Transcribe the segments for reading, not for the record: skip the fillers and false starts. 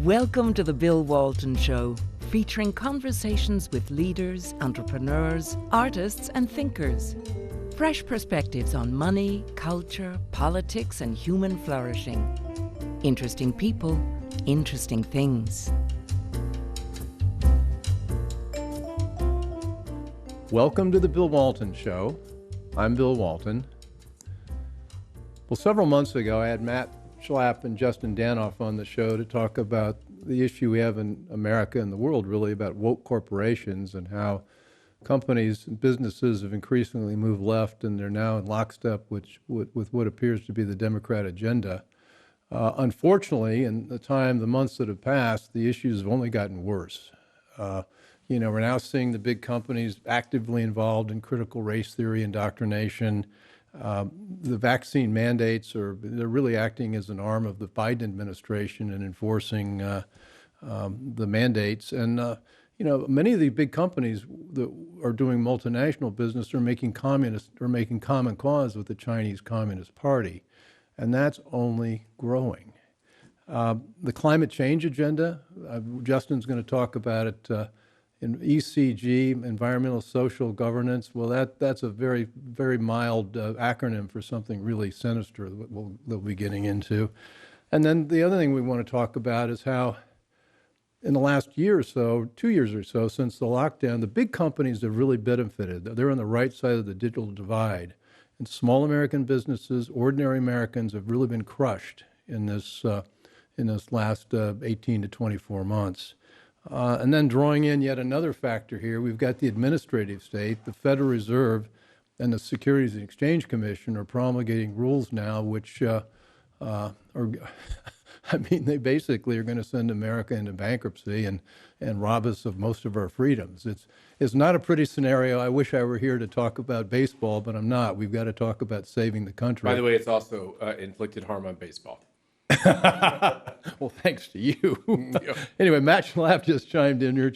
Welcome to the Bill Walton Show, featuring conversations with leaders, entrepreneurs, artists, and thinkers. Fresh perspectives on money, culture, politics, and human flourishing. Interesting people, interesting things. Welcome to the Bill Walton Show. I'm Bill Walton. Well, several months ago, I had Matt Schlapp and Justin Danhof on the show to talk about the issue we have in America and the world, really, about woke corporations and how companies and businesses have increasingly moved left, and they're now in lockstep with what appears to be the Democrat agenda. Unfortunately, in the months that have passed, the issues have only gotten worse. We're now seeing the big companies actively involved in critical race theory indoctrination. The vaccine mandates they're really acting as an arm of the Biden administration and enforcing the mandates. And many of the big companies that are doing multinational business are making common cause with the Chinese Communist Party, and that's only growing. The climate change agenda, Justin's going to talk about it. In ECG, environmental social governance, well, that's a very, very mild acronym for something really sinister that we'll be getting into. And then the other thing we want to talk about is how in the last year or so, 2 years or so, since the lockdown, the big companies have really benefited. They're on the right side of the digital divide. And small American businesses, ordinary Americans have really been crushed in this last 18 to 24 months. And then drawing in yet another factor here, we've got the administrative state, the Federal Reserve, and the Securities Exchange Commission are promulgating rules now which they basically are going to send America into bankruptcy and rob us of most of our freedoms. It's not a pretty scenario. I wish I were here to talk about baseball, but I'm not. We've got to talk about saving the country. By the way, it's also inflicted harm on baseball. Well, thanks to you. Anyway, Matt Schlapp just chimed in here.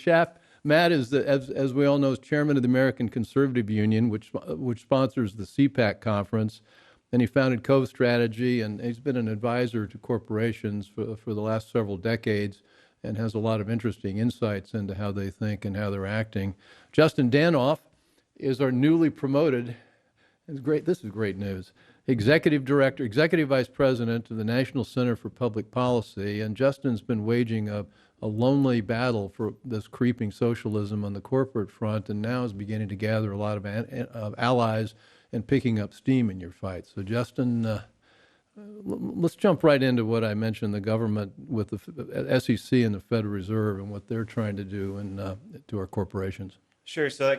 Matt is, as we all know, is chairman of the American Conservative Union, which sponsors the CPAC conference, and he founded Cove Strategy, and he's been an advisor to corporations for the last several decades, and has a lot of interesting insights into how they think and how they're acting. Justin Danhof is our newly promoted. It's great. This is great news. Executive Vice President of the National Center for Public Policy, and Justin's been waging a lonely battle for this creeping socialism on the corporate front, and now is beginning to gather a lot of allies and picking up steam in your fight. So, Justin, let's jump right into what I mentioned: the government with the SEC and the Federal Reserve and what they're trying to do to our corporations. Sure. So,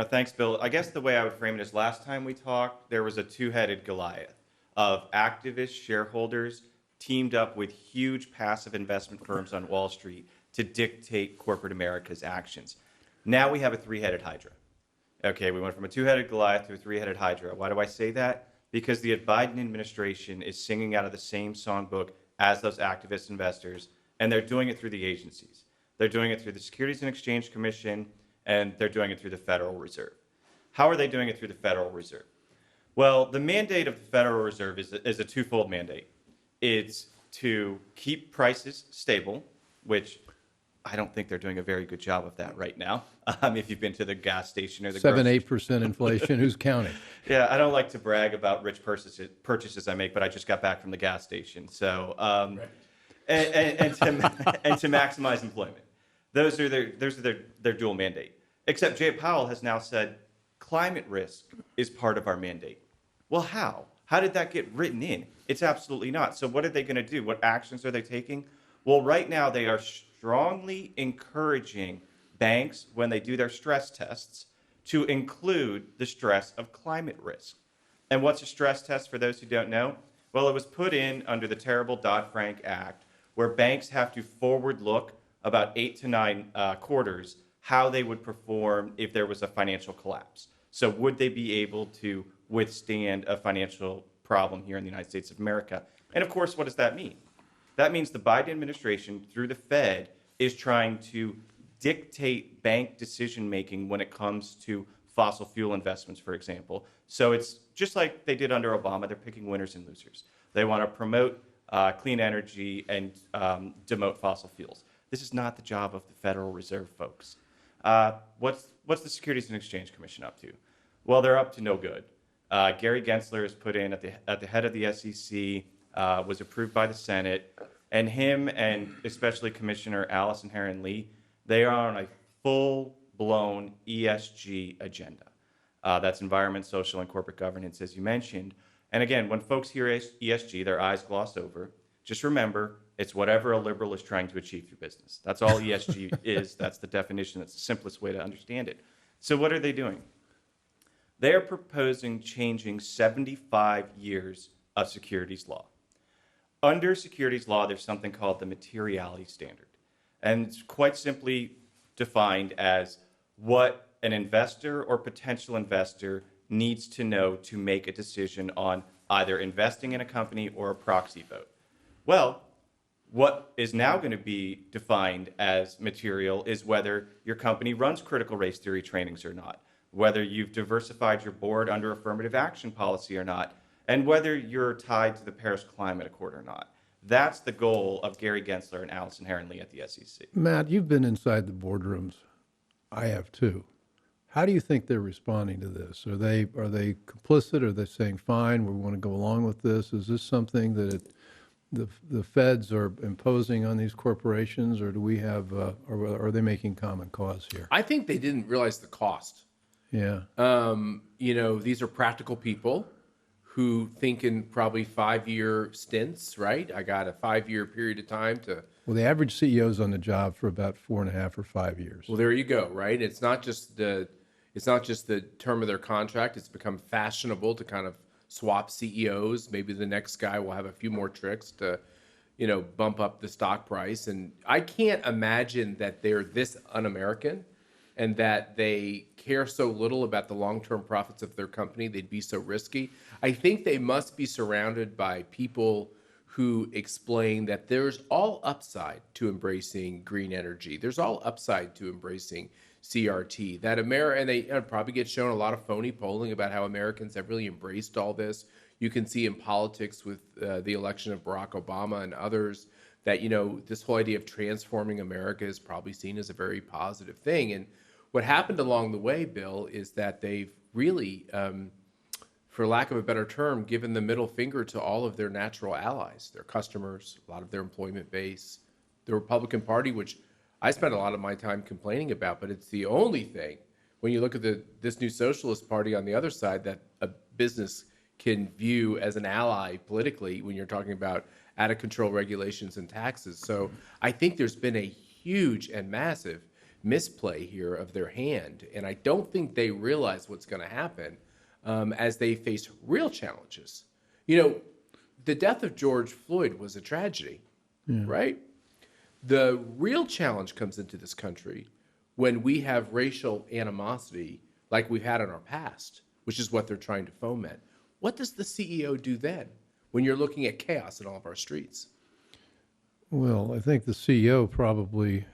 thanks, Bill. I guess the way I would frame it is last time we talked, there was a two-headed Goliath of activist shareholders teamed up with huge passive investment firms on Wall Street to dictate corporate America's actions. Now we have a three-headed Hydra. Okay, we went from a two-headed Goliath to a three-headed Hydra. Why do I say that? Because the Biden administration is singing out of the same songbook as those activist investors, and they're doing it through the agencies. They're doing it through the Securities and Exchange Commission, and they're doing it through the Federal Reserve. How are they doing it through the Federal Reserve? Well, the mandate of the Federal Reserve is a twofold mandate. It's to keep prices stable, which I don't think they're doing a very good job of that right now. If you've been to the gas station or the 7-8% inflation, who's counting? Yeah, I don't like to brag about rich purchases I make, but I just got back from the gas station. So, right. and to maximize employment. Those are their dual mandate. Except Jay Powell has now said climate risk is part of our mandate. Well, how? How did that get written in? It's absolutely not. So what are they going to do? What actions are they taking? Well, right now they are strongly encouraging banks, when they do their stress tests, to include the stress of climate risk. And what's a stress test for those who don't know? Well, it was put in under the terrible Dodd-Frank Act, where banks have to forward look about 8 to 9 quarters how they would perform if there was a financial collapse. So would they be able to withstand a financial problem here in the United States of America? And of course, what does that mean? That means the Biden administration, through the Fed, is trying to dictate bank decision-making when it comes to fossil fuel investments, for example. So it's just like they did under Obama. They're picking winners and losers. They want to promote clean energy, and demote fossil fuels. This is not the job of the Federal Reserve, folks. What's the Securities and Exchange Commission up to? Well, they're up to no good. Gary Gensler is put in at the head of the SEC, was approved by the Senate, and him and especially Commissioner Allison Herron-Lee, they are on a full-blown ESG agenda. That's environment, social, and corporate governance, as you mentioned. And again, when folks hear ESG, their eyes gloss over. Just remember, it's whatever a liberal is trying to achieve through business. That's all ESG is. That's the definition. That's the simplest way to understand it. So what are they doing? They are proposing changing 75 years of securities law. Under securities law, there's something called the Materiality Standard. And it's quite simply defined as what an investor or potential investor needs to know to make a decision on either investing in a company or a proxy vote. Well, what is now going to be defined as material is whether your company runs critical race theory trainings or not, whether you've diversified your board under affirmative action policy or not, and whether you're tied to the Paris Climate Accord or not. That's the goal of Gary Gensler and Allison Herron-Lee at the SEC. Matt, you've been inside the boardrooms. I have too. How do you think they're responding to this? Are they complicit? Are they saying, fine, we want to go along with this? Is this something that the feds are imposing on these corporations, or do we have, or are they making common cause here? I think they didn't realize the cost. Yeah. These are practical people who think in probably 5-year stints, right? I got a 5-year period of time to. Well, the average CEO's on the job for about 4.5 or 5 years. Well, there you go, right? It's not just the term of their contract. It's become fashionable to kind of swap CEOs. Maybe the next guy will have a few more tricks to, bump up the stock price. And I can't imagine that they're this un-American and that they care so little about the long-term profits of their company, they'd be so risky. I think they must be surrounded by people who explain that there's all upside to embracing green energy. There's all upside to embracing CRT. And they probably get shown a lot of phony polling about how Americans have really embraced all this. You can see in politics with the election of Barack Obama and others that, this whole idea of transforming America is probably seen as a very positive thing. And what happened along the way, Bill, is that they've really, for lack of a better term, given the middle finger to all of their natural allies, their customers, a lot of their employment base, the Republican Party, which I spend a lot of my time complaining about, but it's the only thing, when you look at this new socialist party on the other side, that a business can view as an ally politically when you're talking about out-of-control regulations and taxes. So I think there's been a huge and massive misplay here of their hand, and I don't think they realize what's going to happen as they face real challenges. The death of George Floyd was a tragedy, right? The real challenge comes into this country when we have racial animosity like we've had in our past, which is what they're trying to foment. What does the CEO do then when you're looking at chaos in all of our streets? Well, I think the CEO probably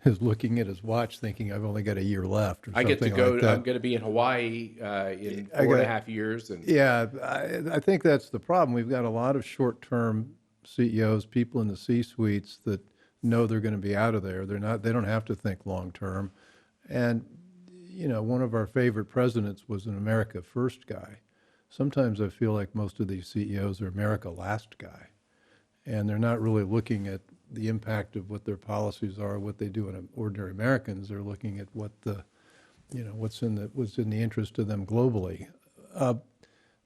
is looking at his watch thinking, I've only got a year left or something like that. I get to go, I'm going to be in Hawaii in 4.5 years. Yeah, I think that's the problem. We've got a lot of short-term CEOs, people in the C-suites that know they're going to be out of there. They don't have to think long-term. And, one of our favorite presidents was an America First guy. Sometimes I feel like most of these CEOs are America Last guy. And they're not really looking at the impact of what their policies are, what they do in ordinary Americans. They're looking at what what's in the interest of them globally.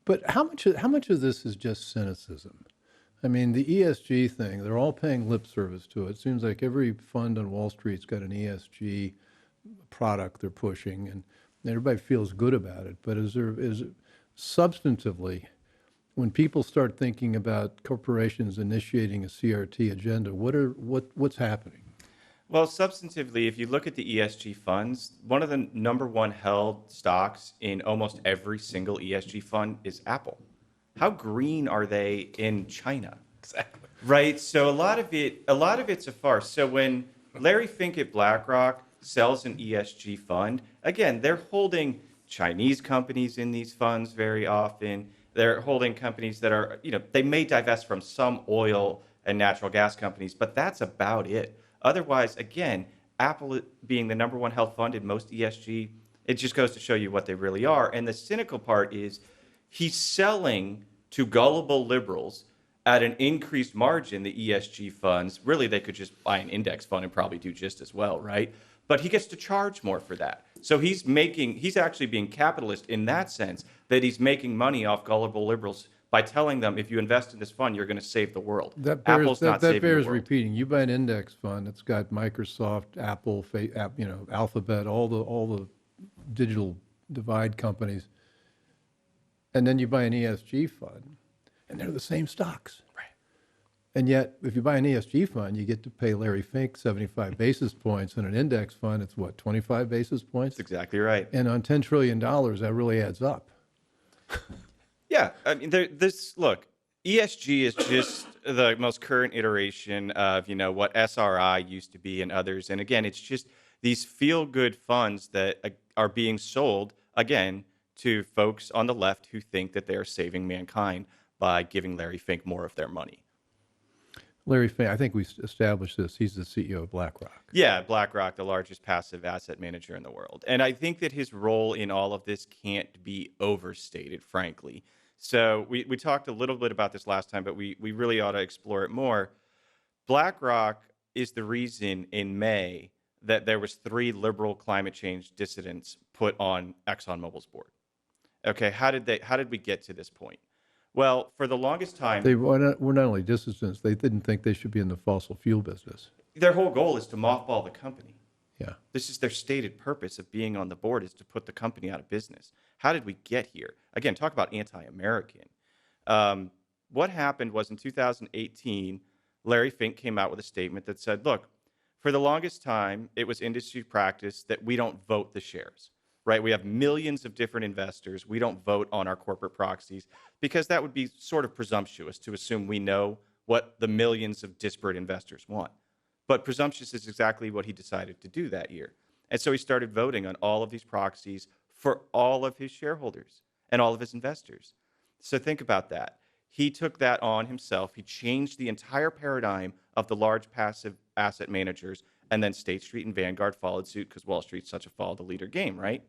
But how much of this is just cynicism? I mean, the ESG thing, they're all paying lip service to it. It seems like every fund on Wall Street's got an ESG product they're pushing, and everybody feels good about it. But is substantively, when people start thinking about corporations initiating a CRT agenda, what's happening? Well, substantively, if you look at the ESG funds, one of the number one held stocks in almost every single ESG fund is Apple. How green are they in China? Exactly. Right. So a lot of it's a farce. So when Larry Fink at BlackRock sells an ESG fund, again, they're holding Chinese companies in these funds very often. They're holding companies that are, they may divest from some oil and natural gas companies, but that's about it. Otherwise, again, Apple being the number one health fund in most ESG, it just goes to show you what they really are. And the cynical part is he's selling to gullible liberals at an increased margin, the ESG funds. Really, they could just buy an index fund and probably do just as well, right? But he gets to charge more for that. So he's actually being capitalist in that sense, that he's making money off gullible liberals by telling them, if you invest in this fund, you're going to save the world. Apple's not saving the world. Repeating. You buy an index fund that's got Microsoft, Apple, Alphabet, all the digital divide companies, and then you buy an ESG fund, and they're the same stocks. Right. And yet, if you buy an ESG fund, you get to pay Larry Fink 75 basis points. In an index fund, it's 25 basis points? That's exactly right. And on $10 trillion, that really adds up. Yeah, I mean, look, ESG is just the most current iteration of, what SRI used to be and others. And again, it's just these feel-good funds that are being sold, again, to folks on the left who think that they are saving mankind by giving Larry Fink more of their money. Larry Fink, I think we established this. He's the CEO of BlackRock. Yeah, BlackRock, the largest passive asset manager in the world. And I think that his role in all of this can't be overstated, frankly. So we talked a little bit about this last time, but we really ought to explore it more. BlackRock is the reason in May that there was 3 liberal climate change dissidents put on ExxonMobil's board. Okay, how did we get to this point? Well, for the longest time, They were not only dissidents, they didn't think they should be in the fossil fuel business. their whole goal is to mothball the company. Yeah. This is their stated purpose of being on the board, is to put the company out of business. How did we get here? Again, talk about anti-American. What happened was in 2018, Larry Fink came out with a statement that said, look, for the longest time, it was industry practice that we don't vote the shares, right? We have millions of different investors. We don't vote on our corporate proxies because that would be sort of presumptuous to assume we know what the millions of disparate investors want. But presumptuous is exactly what he decided to do that year. And so he started voting on all of these proxies for all of his shareholders and all of his investors. So think about that. He took that on himself. He changed the entire paradigm of the large passive asset managers, and then State Street and Vanguard followed suit because Wall Street's such a follow-the-leader game, right?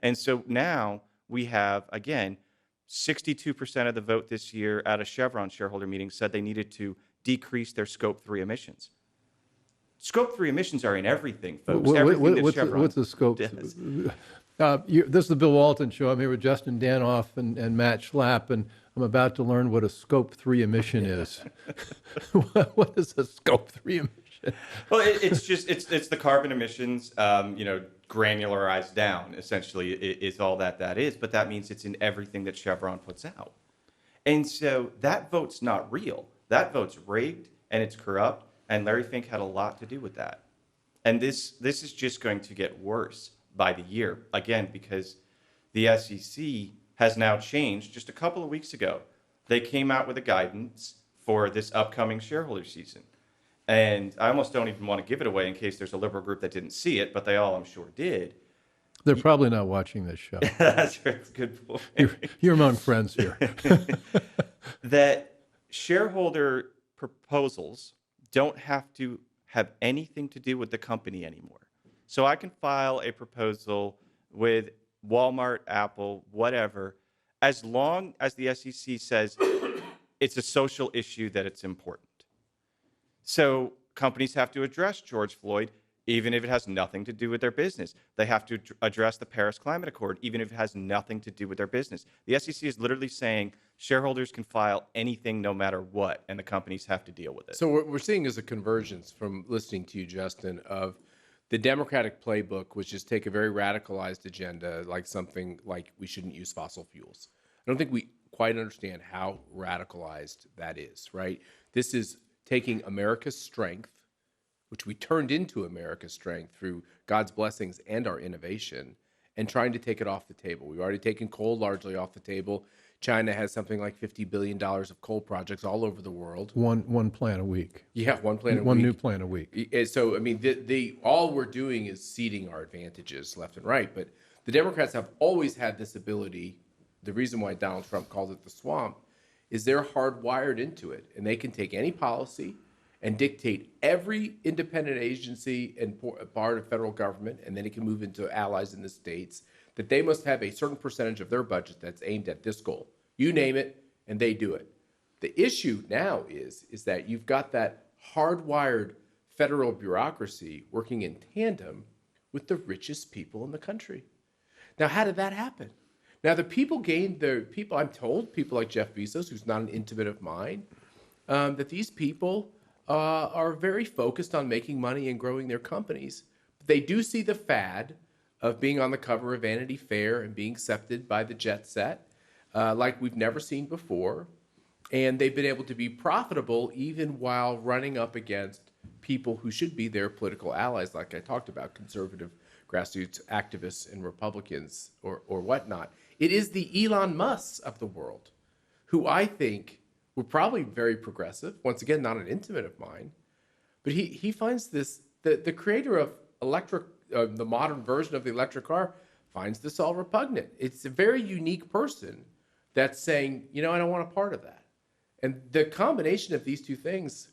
And so now we have, again, 62% of the vote this year at a Chevron shareholder meeting said they needed to decrease their Scope 3 emissions. Scope 3 emissions are in everything, folks. Everything that Chevron what's the scope? does. This is the Bill Walton Show. I'm here with Justin Danhof and Matt Schlapp, and I'm about to learn what a Scope 3 emission is. What is a Scope 3 emission? Well, it's the carbon emissions, granularized down, essentially, is all that is. But that means it's in everything that Chevron puts out. And so that vote's not real. That vote's rigged, and it's corrupt, and Larry Fink had a lot to do with that. And this is just going to get worse by the year, again, because the SEC has now changed. Just a couple of weeks ago, they came out with a guidance for this upcoming shareholder season. And I almost don't even want to give it away in case there's a liberal group that didn't see it, but they all, I'm sure, did. They're probably not watching this show. That's a good point. You're among friends here. That shareholder proposals don't have to have anything to do with the company anymore. So I can file a proposal with Walmart, Apple, whatever, as long as the SEC says it's a social issue that it's important. So companies have to address George Floyd, even if it has nothing to do with their business. They have to address the Paris Climate Accord, even if it has nothing to do with their business. The SEC is literally saying shareholders can file anything no matter what, and the companies have to deal with it. So what we're seeing is a convergence from listening to you, Justin, of the Democratic playbook, which is take a very radicalized agenda, like something like we shouldn't use fossil fuels. I don't think we quite understand how radicalized that is, right? This is taking America's strength, which we turned into America's strength through God's blessings and our innovation, and trying to take it off the table. We've already taken coal largely off the table. China has something like $50 billion of coal projects all over the world. One plant a week. Yeah, one plant a week. One new plant a week. So, I mean, all we're doing is ceding our advantages left and right. But the Democrats have always had this ability the reason why Donald Trump called it the swamp is they're hardwired into it, and they can take any policy and dictate every independent agency and part of federal government, and then it can move into allies in the states, that they must have a certain percentage of their budget that's aimed at this goal. You name it, and they do it. The issue now is that you've got that hardwired federal bureaucracy working in tandem with the richest people in the country. Now, how did that happen? Now, I'm told, people like Jeff Bezos, who's not an intimate of mine, that these people are very focused on making money and growing their companies. But they do see the fad of being on the cover of Vanity Fair and being accepted by the jet set like we've never seen before. And they've been able to be profitable even while running up against people who should be their political allies, like I talked about, conservative grassroots activists and Republicans or whatnot. It is the Elon Musks of the world, who I think were probably very progressive. Once again, not an intimate of mine, but he finds this, the creator of the modern version of the electric car finds this all repugnant. It's a very unique person that's saying, I don't want a part of that. And the combination of these two things,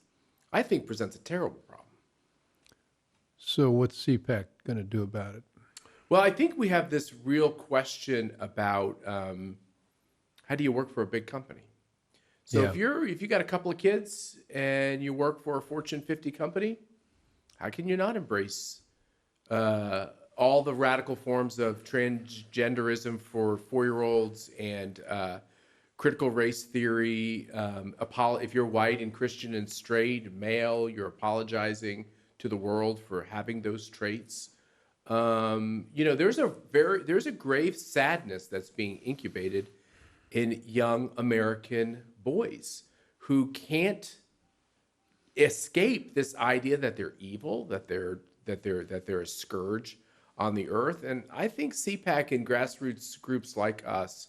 I think, presents a terrible problem. So what's CPAC going to do about it? Well, I think we have this real question about how do you work for a big company? So if you got a couple of kids and you work for a Fortune 50 company, how can you not embrace all the radical forms of transgenderism for 4-year-olds and critical race theory? If you're white and Christian and straight male, you're apologizing to the world for having those traits. There's a grave sadness that's being incubated in young American boys who can't escape this idea that they're evil, that they're a scourge on the earth. And I think CPAC and grassroots groups like us,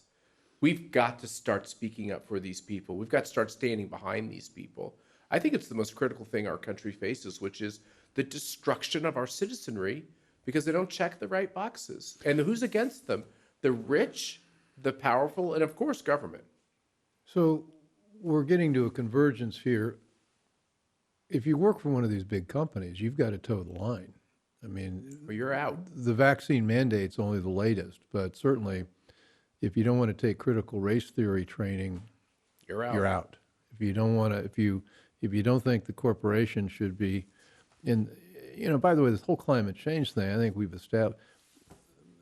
we've got to start speaking up for these people. We've got to start standing behind these people. I think it's the most critical thing our country faces, which is the destruction of our citizenry because they don't check the right boxes. And who's against them? The rich, the powerful, and of course, government. So we're getting to a convergence here. If you work for one of these big companies, you've got to toe the line. I mean, Well, you're out. the vaccine mandate's only the latest, but certainly if you don't want to take critical race theory training, You're out. you're out. If you don't want to, if you don't think the corporation should be in, by the way, this whole climate change thing, I think we've established,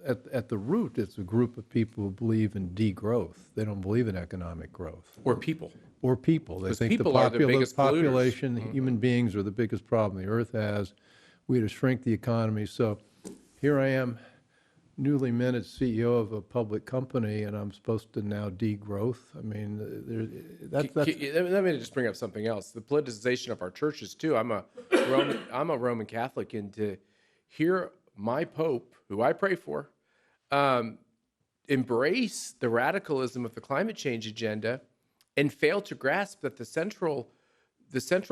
at the root, it's a group of people who believe in degrowth. They don't believe in economic growth. Or people. Or people. They 'Cause think people are the biggest population, polluters. human beings are the biggest problem the earth has. We had to shrink the economy. So here I am, newly minted CEO of a public company, and I'm supposed to now degrowth. I mean, that's Let me just bring up something else. The politicization of our churches too. I'm a Roman Catholic, and to hear my Pope, who I pray for, embrace the radicalism of the climate change agenda and fail to grasp that the central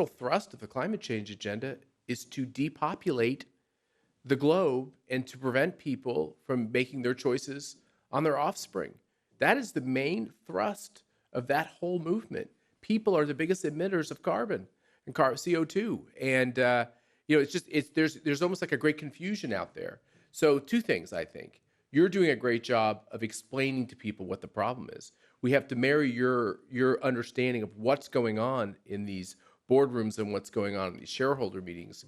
thrust of the climate change agenda is to depopulate the globe and to prevent people from making their choices on their offspring. That is the main thrust of that whole movement. People are the biggest emitters of carbon and CO2, and there's almost like a great confusion out there. So two things, I think. You're doing a great job of explaining to people what the problem is. We have to marry your understanding of what's going on in these boardrooms and what's going on in these shareholder meetings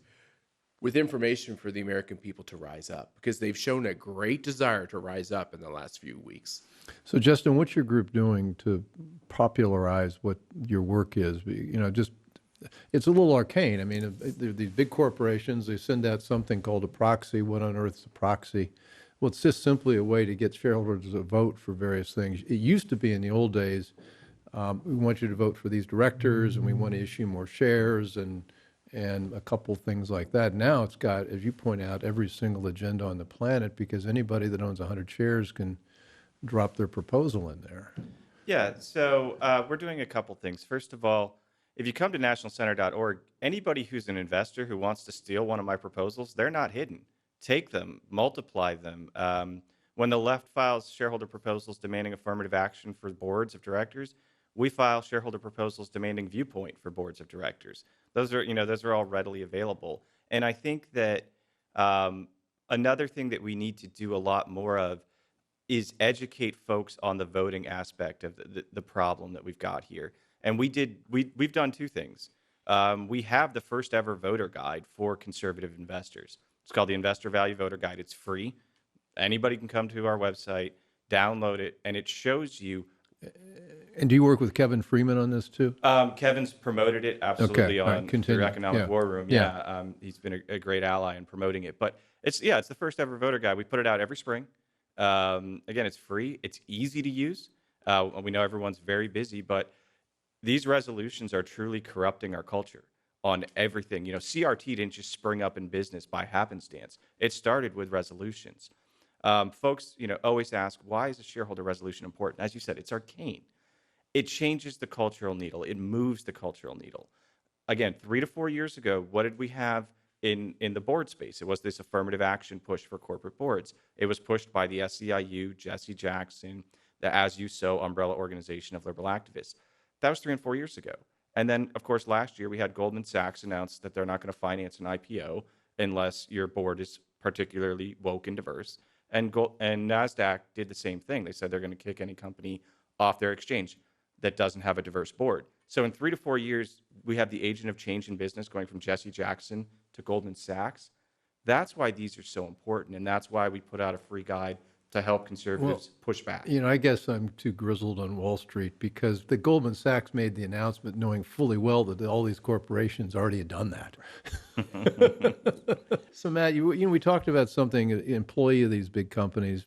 with information for the American people to rise up, because they've shown a great desire to rise up in the last few weeks. So, Justin, what's your group doing to popularize what your work is? It's a little arcane. I mean, these big corporations, they send out something called a proxy. What on earth is a proxy? Well, it's just simply a way to get shareholders to vote for various things. It used to be in the old days, we want you to vote for these directors, and we want to issue more shares, and a couple things like that. Now it's got, as you point out, every single agenda on the planet, because anybody that owns 100 shares can drop their proposal in there. Yeah, so we're doing a couple things. First of all, if you come to nationalcenter.org, anybody who's an investor who wants to steal one of my proposals, they're not hidden. Take them, multiply them. When the left files shareholder proposals demanding affirmative action for boards of directors, we file shareholder proposals demanding viewpoint for boards of directors. Those are all readily available. And I think that another thing that we need to do a lot more of is educate folks on the voting aspect of the problem that we've got here. And we've done two things. We have the first ever voter guide for conservative investors. It's called the Investor Value Voter Guide. It's free. Anybody can come to our website, download it, and it shows you. And do you work with Kevin Freeman on this too? Kevin's promoted it absolutely on through Economic Boardroom. Yeah. He's been a great ally in promoting it. But it's the first ever voter guide. We put it out every spring. Again, it's free. It's easy to use. We know everyone's very busy, but these resolutions are truly corrupting our culture on everything. CRT didn't just spring up in business by happenstance. It started with resolutions. Folks, always ask, why is a shareholder resolution important? As you said, it's arcane. It changes the cultural needle. It moves the cultural needle. Again, 3 to 4 years ago, what did we have in the board space? It was this affirmative action push for corporate boards. It was pushed by the SEIU, Jesse Jackson, the As You Sow umbrella organization of liberal activists. That was 3 and 4 years ago. And then, of course, last year we had Goldman Sachs announce that they're not going to finance an IPO unless your board is particularly woke and diverse. And NASDAQ did the same thing. They said they're going to kick any company off their exchange that doesn't have a diverse board. So in 3 to 4 years, we have the agent of change in business going from Jesse Jackson to Goldman Sachs. That's why these are so important, and that's why we put out a free guide to help conservatives push back. I guess I'm too grizzled on Wall Street because the Goldman Sachs made the announcement knowing fully well that all these corporations already had done that. So Matt, we talked about something, an employee of these big companies.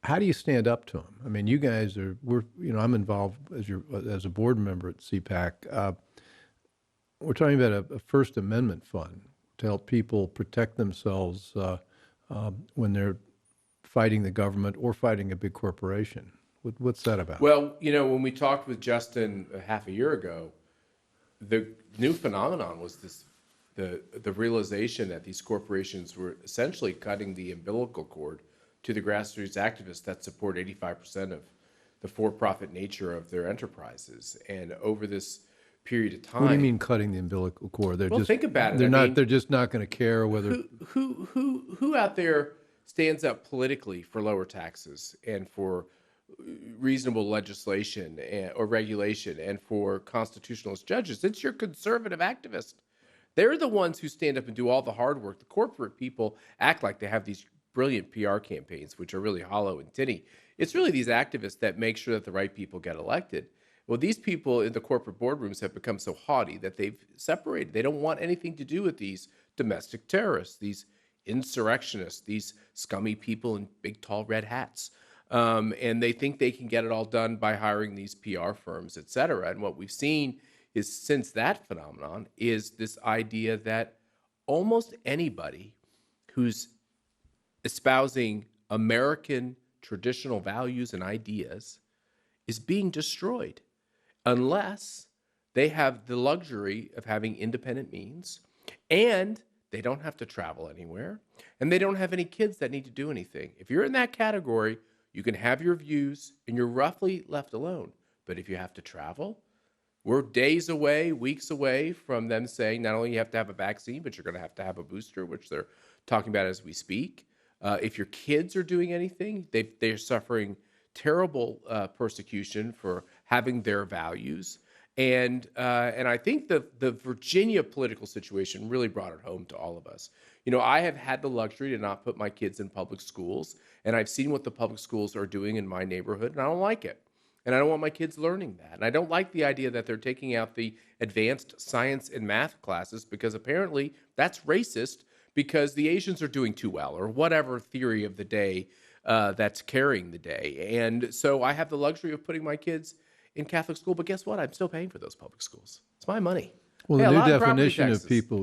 How do you stand up to them? I mean, you guys I'm involved as a board member at CPAC. We're talking about a First Amendment fund to help people protect themselves when they're fighting the government or fighting a big corporation. What's that about? Well, when we talked with Justin half a year ago, the new phenomenon was the realization that these corporations were essentially cutting the umbilical cord to the grassroots activists that support 85% of the for-profit nature of their enterprises. And over this period of time, what do you mean cutting the umbilical cord? Think about it. They're just not going to care whether who out there stands up politically for lower taxes and for reasonable legislation or regulation and for constitutionalist judges. It's your conservative activists. They're the ones who stand up and do all the hard work. The corporate people act like they have these brilliant PR campaigns, which are really hollow and tinny. It's really these activists that make sure that the right people get elected. Well, these people in the corporate boardrooms have become so haughty that they've separated. They don't want anything to do with these domestic terrorists, these insurrectionists, these scummy people in big, tall red hats. And they think they can get it all done by hiring these PR firms, et cetera. And what we've seen is since that phenomenon is this idea that almost anybody who's espousing American traditional values and ideas is being destroyed unless they have the luxury of having independent means and they don't have to travel anywhere, and they don't have any kids that need to do anything. If you're in that category, you can have your views, and you're roughly left alone. But if you have to travel, we're days away, weeks away from them saying not only you have to have a vaccine, but you're going to have a booster, which they're talking about as we speak. If your kids are doing anything, they're suffering terrible persecution for having their values. And I think the Virginia political situation really brought it home to all of us. I have had the luxury to not put my kids in public schools, and I've seen what the public schools are doing in my neighborhood, and I don't like it. And I don't want my kids learning that. And I don't like the idea that they're taking out the advanced science and math classes because apparently that's racist because the Asians are doing too well or whatever theory of the day that's carrying the day. And so I have the luxury of putting my kids in Catholic school, but guess what? I'm still paying for those public schools. It's my money. Well, the new definition of people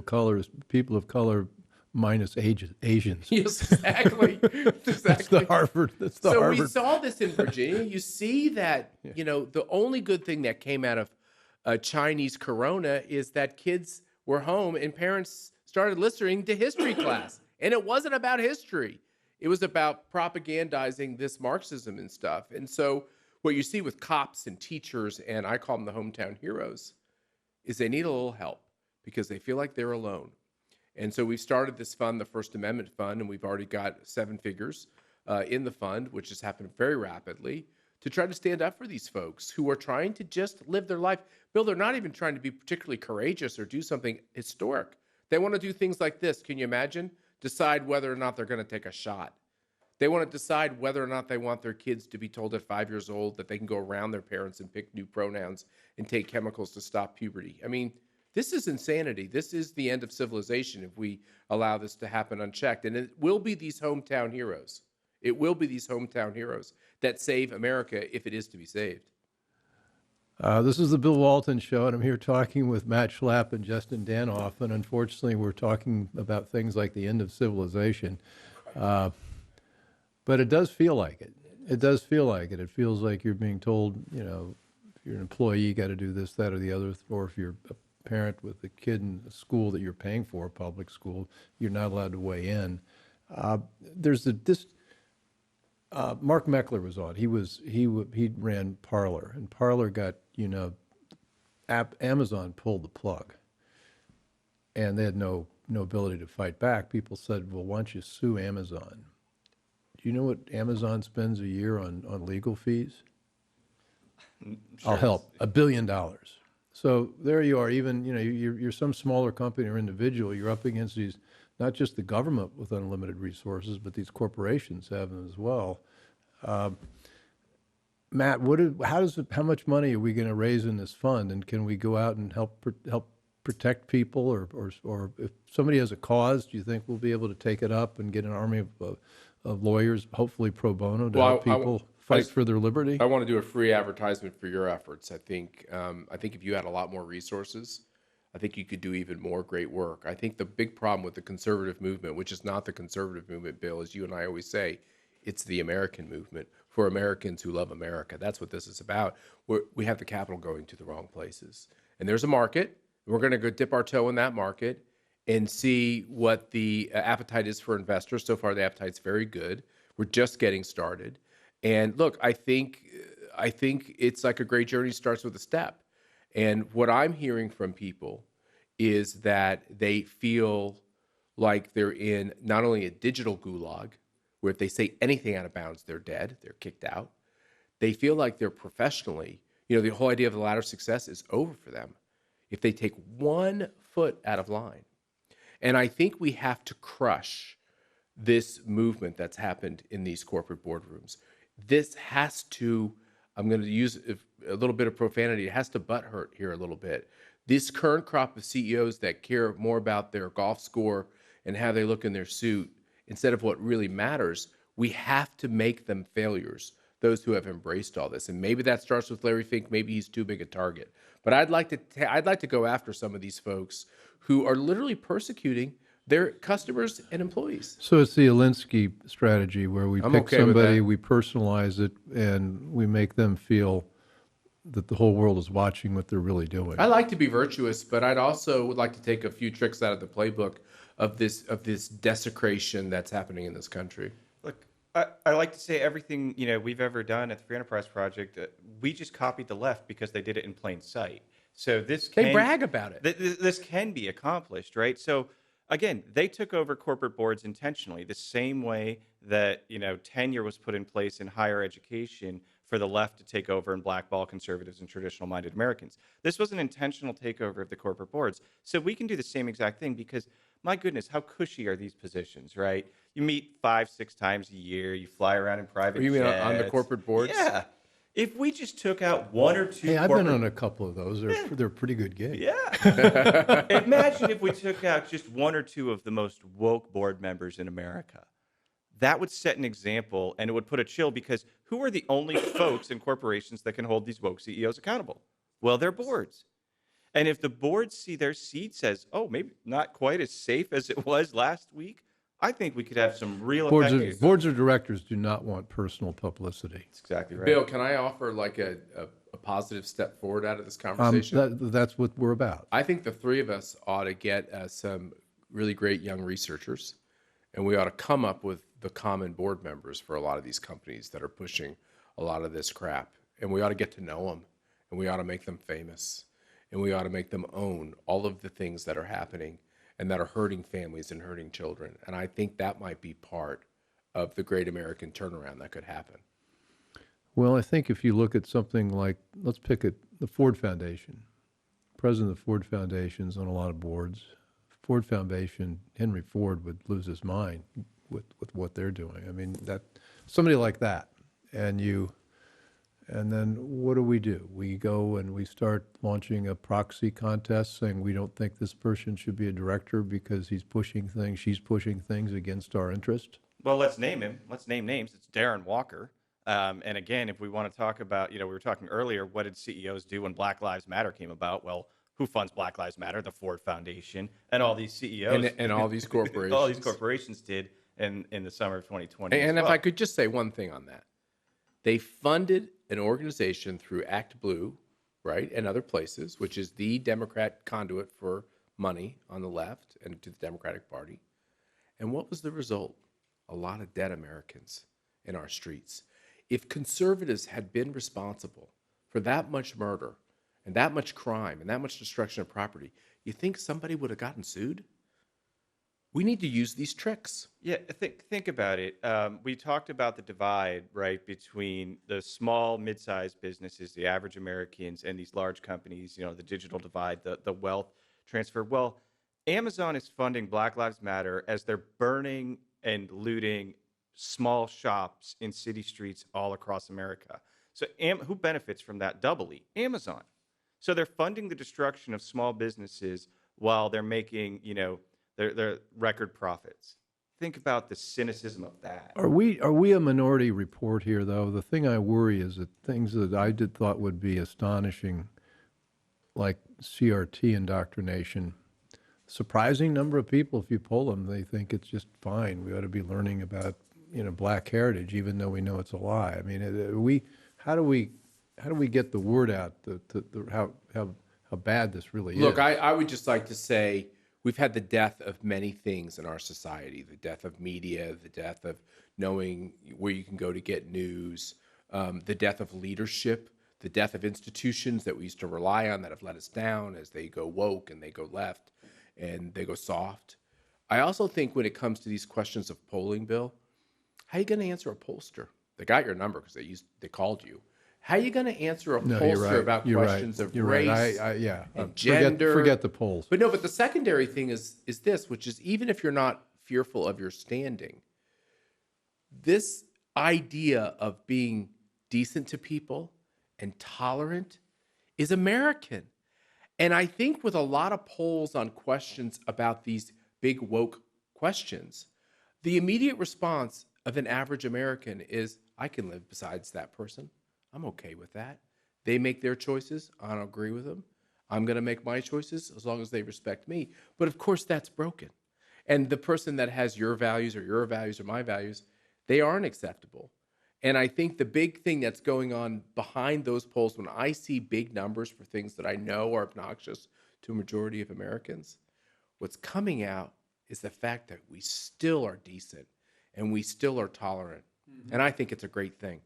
of color minus Asians. Yes, exactly. That's the Harvard. So we saw this in Virginia. You see that, the only good thing that came out of Chinese corona is that kids were home and parents started listening to history class. And it wasn't about history. It was about propagandizing this Marxism and stuff. And so what you see with cops and teachers, and I call them the hometown heroes, is they need a little help because they feel like they're alone. And so we've started this fund, the First Amendment Fund, and we've already got 7 figures in the fund, which has happened very rapidly, to try to stand up for these folks who are trying to just live their life. Bill, they're not even trying to be particularly courageous or do something historic. They want to do things like this. Can you imagine? Decide whether or not they're going to take a shot. They want to decide whether or not they want their kids to be told at 5 years old that they can go around their parents and pick new pronouns and take chemicals to stop puberty. I mean, this is insanity. This is the end of civilization if we allow this to happen unchecked. And it will be these hometown heroes. It will be these hometown heroes that save America if it is to be saved. This is the Bill Walton Show, and I'm here talking with Matt Schlapp and Justin Danhof, and unfortunately we're talking about things like the end of civilization. But it does feel like it. It does feel like it. It feels like you're being told, you know, if you're an employee, you got to do this, that, or the other, or if you're a parent with a kid in a school that you're paying for, a public school, you're not allowed to weigh in. Mark Meckler was on. He ran Parler, and Parler got, you know, Amazon pulled the plug, and they had no ability to fight back. People said, well, why don't you sue Amazon? Do you know what Amazon spends a year on legal fees? Sure. I'll help. $1 billion. So there you are. Even, you know, you're some smaller company or individual. You're up against these, not just the government with unlimited resources, but these corporations have them as well. Matt, how much money are we going to raise in this fund, and can we go out and help protect people, or if somebody has a cause, do you think we'll be able to take it up and get an army of lawyers, hopefully pro bono, to help people fight for their liberty? I want to do a free advertisement for your efforts. I think if you had a lot more resources, I think you could do even more great work. I think the big problem with the conservative movement, which is not the conservative movement, Bill, as you and I always say, it's the American movement for Americans who love America. That's what this is about. We have the capital going to the wrong places. And there's a market. We're going to go dip our toe in that market and see what the appetite is for investors. So far, the appetite's very good. We're just getting started. And look, I think it's like a great journey starts with a step. And what I'm hearing from people is that they feel like they're in not only a digital gulag, where if they say anything out of bounds, they're dead, they're kicked out. They feel like they're professionally, you know, the whole idea of the ladder of success is over for them if they take 1 foot out of line. And I think we have to crush this movement that's happened in these corporate boardrooms. This has to, I'm going to use a little bit of profanity, it has to butt hurt here a little bit. This current crop of CEOs that care more about their golf score and how they look in their suit instead of what really matters, we have to make them failures, those who have embraced all this. And maybe that starts with Larry Fink. Maybe he's too big a target. But I'd like to go after some of these folks who are literally persecuting their customers and employees. So it's the Alinsky strategy, where we pick somebody, we personalize it, and we make them feel that the whole world is watching what they're really doing. I like to be virtuous, but I'd also would like to take a few tricks out of the playbook of this desecration that's happening in this country. Look, I like to say everything, you know, we've ever done at the Free Enterprise Project, we just copied the left because they did it in plain sight. So they brag about it. This can be accomplished, right? So again, they took over corporate boards intentionally, the same way that, you know, tenure was put in place in higher education for the left to take over and blackball conservatives and traditional-minded Americans. This was an intentional takeover of the corporate boards. So we can do the same exact thing because, my goodness, how cushy are these positions, right? You meet 5-6 times a year. You fly around in private jets. You mean on the corporate boards? Yeah. If we just took out 1 or 2 Hey, I've been on a couple of those. They're pretty good gigs. Yeah. Imagine if we took out just 1 or 2 of the most woke board members in America. That would set an example, and it would put a chill, because who are the only folks in corporations that can hold these woke CEOs accountable? Well, they're boards. And if the boards see their seat says, oh, maybe not quite as safe as it was last week, I think we could have some real effective... Boards of directors do not want personal publicity. That's exactly right. Bill, can I offer like a positive step forward out of this conversation? That's what we're about. I think the 3 of us ought to get some really great young researchers, and we ought to come up with the common board members for a lot of these companies that are pushing a lot of this crap. And we ought to get to know them, and we ought to make them famous, and we ought to make them own all of the things that are happening and that are hurting families and hurting children. And I think that might be part of the great American turnaround that could happen. Well, I think if you look at something like, let's pick it, the Ford Foundation. President of the Ford Foundation's on a lot of boards. Ford Foundation, Henry Ford would lose his mind with what they're doing. I mean, that somebody like that, and then what do? We go and we start launching a proxy contest saying we don't think this person should be a director because she's pushing things against our interest. Well, let's name him. Let's name names. It's Darren Walker. And again, if we want to talk about, we were talking earlier, what did CEOs do when Black Lives Matter came about? Well, who funds Black Lives Matter? The Ford Foundation and all these CEOs. And all these corporations. All these corporations did in the summer of 2020. And if I could just say one thing on that. They funded an organization through Act Blue, right, and other places, which is the Democrat conduit for money on the left and to the Democratic Party. And what was the result? A lot of dead Americans in our streets. If conservatives had been responsible for that much murder and that much crime and that much destruction of property, you think somebody would have gotten sued? We need to use these tricks. Yeah, think about it. We talked about the divide, right, between the small, mid-sized businesses, the average Americans, and these large companies, the digital divide, the wealth transfer. Well, Amazon is funding Black Lives Matter as they're burning and looting small shops in city streets all across America. So who benefits from that doubly? Amazon. So they're funding the destruction of small businesses while they're making, their record profits. Think about the cynicism of that. Are we a minority report here, though? The thing I worry is that things that I thought would be astonishing, like CRT indoctrination, surprising number of people, if you poll them, they think it's just fine. We ought to be learning about Black heritage, even though we know it's a lie. I mean, how do we get the word out how bad this really is? Look, I would just like to say we've had the death of many things in our society, the death of media, the death of knowing where you can go to get news, the death of leadership, the death of institutions that we used to rely on that have let us down as they go woke and they go left and they go soft. I also think when it comes to these questions of polling, Bill, how are you going to answer a pollster? They got your number because they called you. How are you going to answer a pollster about questions of race and gender? Forget the polls. But the secondary thing is this, which is even if you're not fearful of your standing, this idea of being decent to people and tolerant is American. And I think with a lot of polls on questions about these big woke questions, the immediate response of an average American is, I can live besides that person. I'm okay with that. They make their choices. I don't agree with them. I'm going to make my choices as long as they respect me. But of course, that's broken. And the person that has your values or my values, they aren't acceptable. And I think the big thing that's going on behind those polls, when I see big numbers for things that I know are obnoxious to a majority of Americans, what's coming out is the fact that we still are decent and we still are tolerant. Mm-hmm. And I think it's a great thing.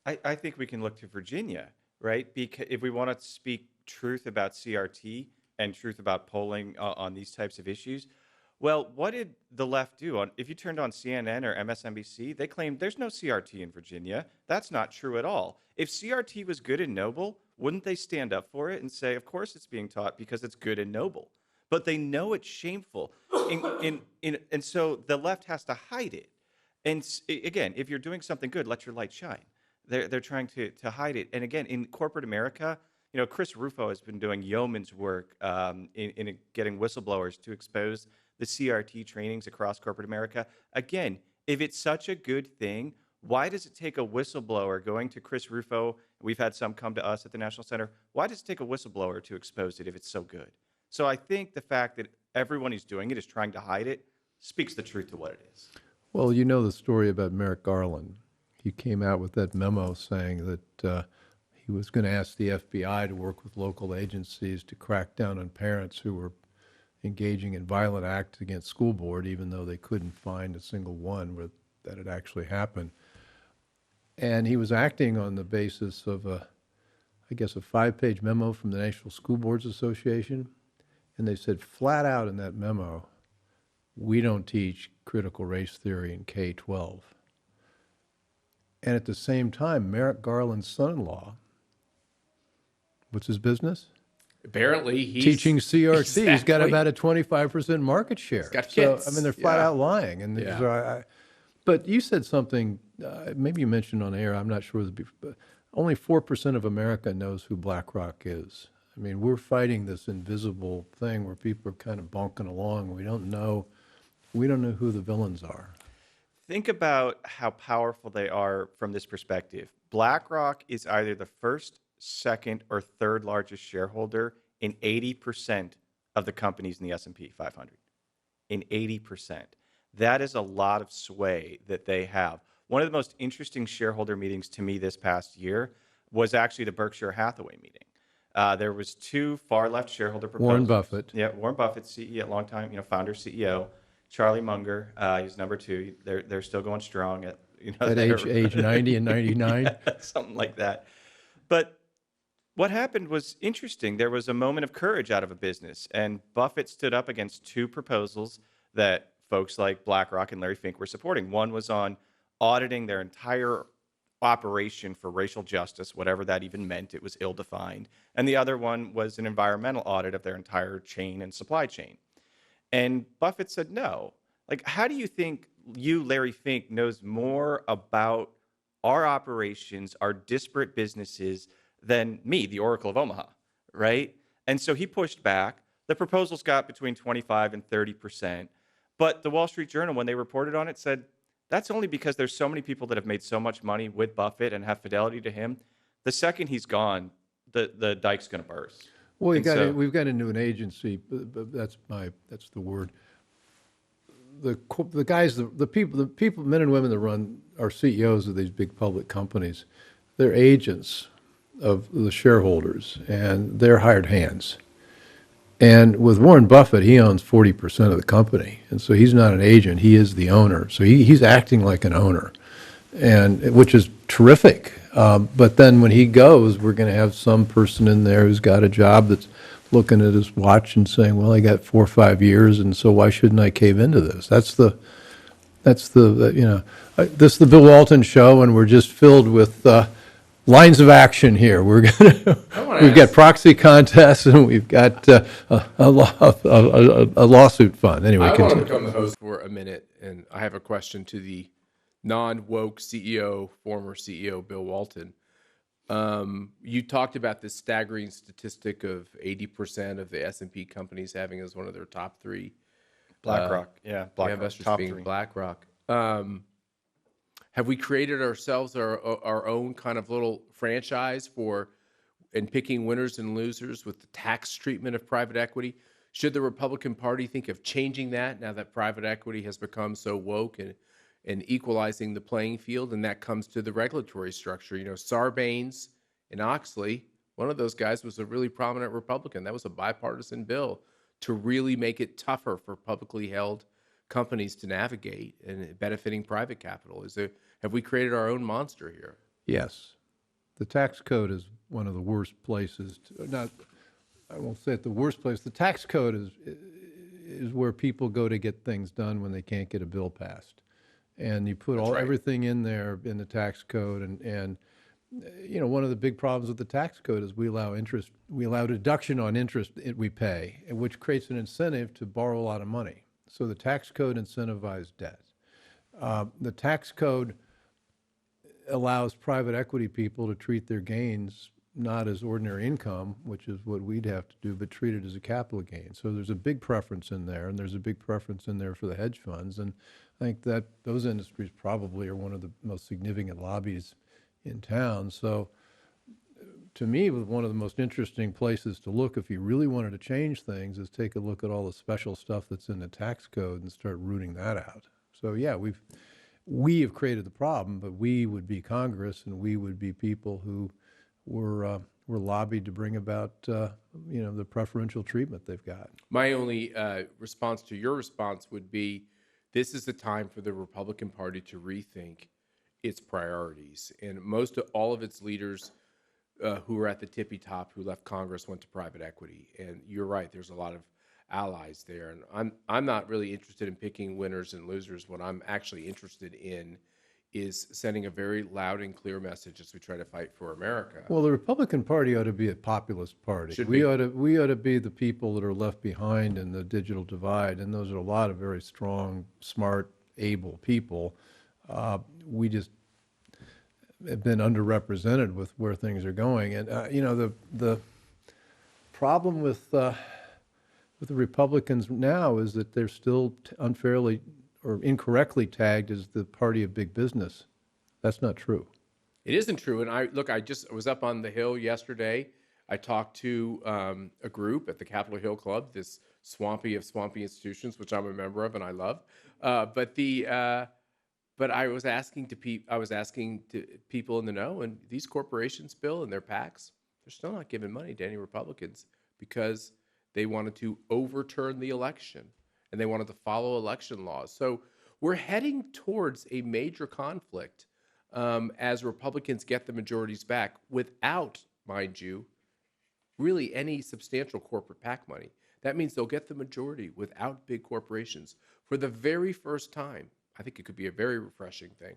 I think we can look to Virginia, right? Because if we want to speak truth about CRT and truth about polling on these types of issues, well, what did the left do? If you turned on CNN or MSNBC, they claimed there's no CRT in Virginia. That's not true at all. If CRT was good and noble, wouldn't they stand up for it and say, of course it's being taught because it's good and noble? But they know it's shameful. And so the left has to hide it. And again, if you're doing something good, let your light shine. They're trying to hide it. And again, in corporate America, Chris Rufo has been doing yeoman's work in getting whistleblowers to expose the CRT trainings across corporate America. Again, if it's such a good thing, why does it take a whistleblower going to Chris Rufo? We've had some come to us at the National Center. Why does it take a whistleblower to expose it if it's so good? So I think the fact that everyone who's doing it is trying to hide it speaks the truth to what it is. Well, you know the story about Merrick Garland. He came out with that memo saying that he was going to ask the FBI to work with local agencies to crack down on parents who were engaging in violent acts against school board, even though they couldn't find a single one where that it actually happened. And he was acting on the basis of a 5-page memo from the National School Boards Association. And they said flat out in that memo, we don't teach critical race theory in K-12. And at the same time, Merrick Garland's son-in-law, what's his business? Apparently, he's Teaching CRT. He's got Exactly. about a 25% market share. He's got so, kids. I mean, they're flat Yeah. out lying. And Yeah. so but you said something, maybe you mentioned on air, I'm not sure, but only 4% of America knows who BlackRock is. I mean, we're fighting this invisible thing where people are kind of bonking along. We don't know who the villains are. Think about how powerful they are from this perspective. BlackRock is either the first, second, or third largest shareholder in 80% of the companies in the S&P 500. In 80%. That is a lot of sway that they have. One of the most interesting shareholder meetings to me this past year was actually the Berkshire Hathaway meeting. There was two far-left shareholder proposals. Warren Buffett. Yeah, Warren Buffett, CEO, longtime, founder, CEO. Charlie Munger, he's number two. They're still going strong at At age 90 and 99. something like that. But what happened was interesting. There was a moment of courage out of a business, and Buffett stood up against two proposals that folks like BlackRock and Larry Fink were supporting. One was on auditing their entire operation for racial justice, whatever that even meant. It was ill-defined. And the other one was an environmental audit of their entire chain and supply chain. And Buffett said no. Like, how do you think Larry Fink, knows more about our operations, our disparate businesses, than me, the Oracle of Omaha, right? And so he pushed back. The proposals got between 25 and 30%. But the Wall Street Journal, when they reported on it, said, that's only because there's so many people that have made so much money with Buffett and have fidelity to him. The second he's gone, the dike's going to burst. Well, we've got into an agency, but that's the word. The guys, the people, men and women that are CEOs of these big public companies, they're agents of the shareholders, and they're hired hands. And with Warren Buffett, he owns 40% of the company, and so he's not an agent; he is the owner. So he's acting like an owner, and which is terrific. But then when he goes, we're going to have some person in there who's got a job that's looking at his watch and saying, "Well, I got 4 or 5 years, and so why shouldn't I cave into this?" This is the Bill Walton Show, and we're just filled with lines of action here. We've got proxy contests, and we've got a lawsuit fund. Anyway, I want to become the host for a minute, and I have a question to the non-woke CEO, former CEO Bill Walton. You talked about this staggering statistic of 80% of the S&P companies having as one of their top three BlackRock, BlackRock, investors top being three. BlackRock. Have we created ourselves our own kind of little franchise in picking winners and losers with the tax treatment of private equity? Should the Republican Party think of changing that now that private equity has become so woke and equalizing the playing field? And that comes to the regulatory structure. Sarbanes and Oxley, one of those guys was a really prominent Republican. That was a bipartisan bill to really make it tougher for publicly held companies to navigate and benefiting private capital. Have we created our own monster here? Yes. The tax code is one of the worst places I won't say it the worst place. The tax code is where people go to get things done when they can't get a bill passed. And you put everything in there in the tax code, and one of the big problems with the tax code is we allow deduction on interest we pay, which creates an incentive to borrow a lot of money. So the tax code incentivizes debt. The tax code allows private equity people to treat their gains not as ordinary income, which is what we'd have to do, but treat it as a capital gain. So there's a big preference in there, and there's a big preference in there for the hedge funds. And I think that those industries probably are one of the most significant lobbies in town. So to me, one of the most interesting places to look if you really wanted to change things is take a look at all the special stuff that's in the tax code and start rooting that out. So yeah, we have created the problem, but we would be Congress, and we would be people who were lobbied to bring about the preferential treatment they've got. My only response to your response would be this is the time for the Republican Party to rethink its priorities. And all of its leaders who were at the tippy top, who left Congress, went to private equity. And you're right, there's a lot of allies there. And I'm not really interested in picking winners and losers. What I'm actually interested in is sending a very loud and clear message as we try to fight for America. Well, the Republican Party ought to be a populist party. Should we be. ought to be the people that are left behind in the digital divide, and those are a lot of very strong, smart, able people. We just have been underrepresented with where things are going, and the problem with the Republicans now is that they're still unfairly or incorrectly tagged as the party of big business. That's not true. It isn't true. And I was up on the Hill yesterday. I talked to a group at the Capitol Hill Club, this swampy of swampy institutions, which I'm a member of and I love. But I was asking to people in the know, and these corporations, Bill, and their PACs, they're still not giving money to any Republicans because they wanted to overturn the election and they wanted to follow election laws. So we're heading towards a major conflict as Republicans get the majorities back without, mind you, really any substantial corporate PAC money. That means they'll get the majority without big corporations for the very first time. I think it could be a very refreshing thing.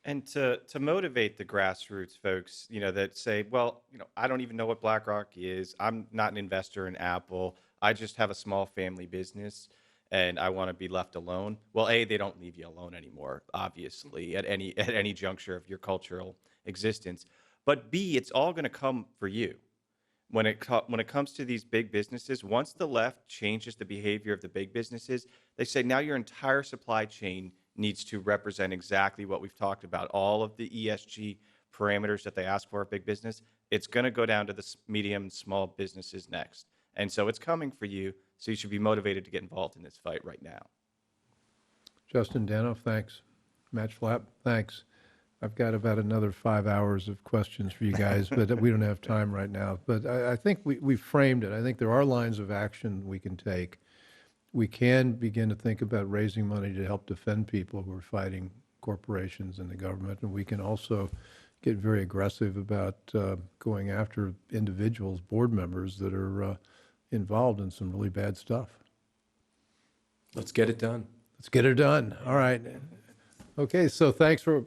And to motivate the grassroots folks, that say, well, I don't even know what BlackRock is. I'm not an investor in Apple. I just have a small family business and I want to be left alone. Well, A, they don't leave you alone anymore, obviously, at any juncture of your cultural existence. But B, it's all going to come for you. When it comes to these big businesses, once the left changes the behavior of the big businesses, they say now your entire supply chain needs to represent exactly what we've talked about, all of the ESG parameters that they ask for a big business. It's going to go down to the medium and small businesses next. And so it's coming for you, so you should be motivated to get involved in this fight right now. Justin Danhof, thanks. Matt Schlapp, thanks. I've got about another 5 hours of questions for you guys, but we don't have time right now. But I think we framed it. I think there are lines of action we can take. We can begin to think about raising money to help defend people who are fighting corporations and the government, and we can also get very aggressive about going after individuals, board members that are involved in some really bad stuff. Let's get it done. Let's get it done. All right. Okay, so thanks for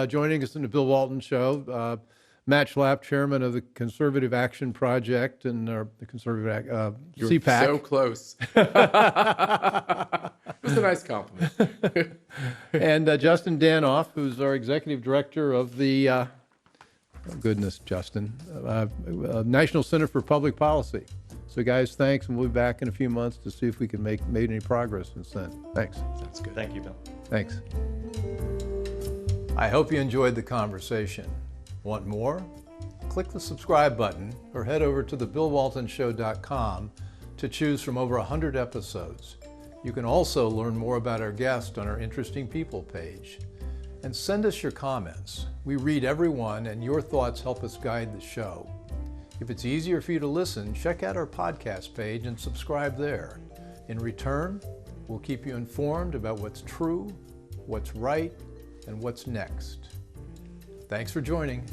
joining us in the Bill Walton Show. Matt Schlapp, chairman of the Conservative Action Project and the Conservative CPAC. So close. It was a nice compliment. And Justin Danhof, who's our executive director of the, oh goodness, Justin, National Center for Public Policy. So guys, thanks, and we'll be back in a few months to see if we can made any progress since then. Thanks. That's good. Thank you, Bill. Thanks. I hope you enjoyed the conversation. Want more? Click the subscribe button or head over to thebillwaltonshow.com to choose from over 100 episodes. You can also learn more about our guest on our Interesting People page. And send us your comments. We read every one, and your thoughts help us guide the show. If it's easier for you to listen, check out our podcast page and subscribe there. In return, we'll keep you informed about what's true, what's right, and what's next. Thanks for joining.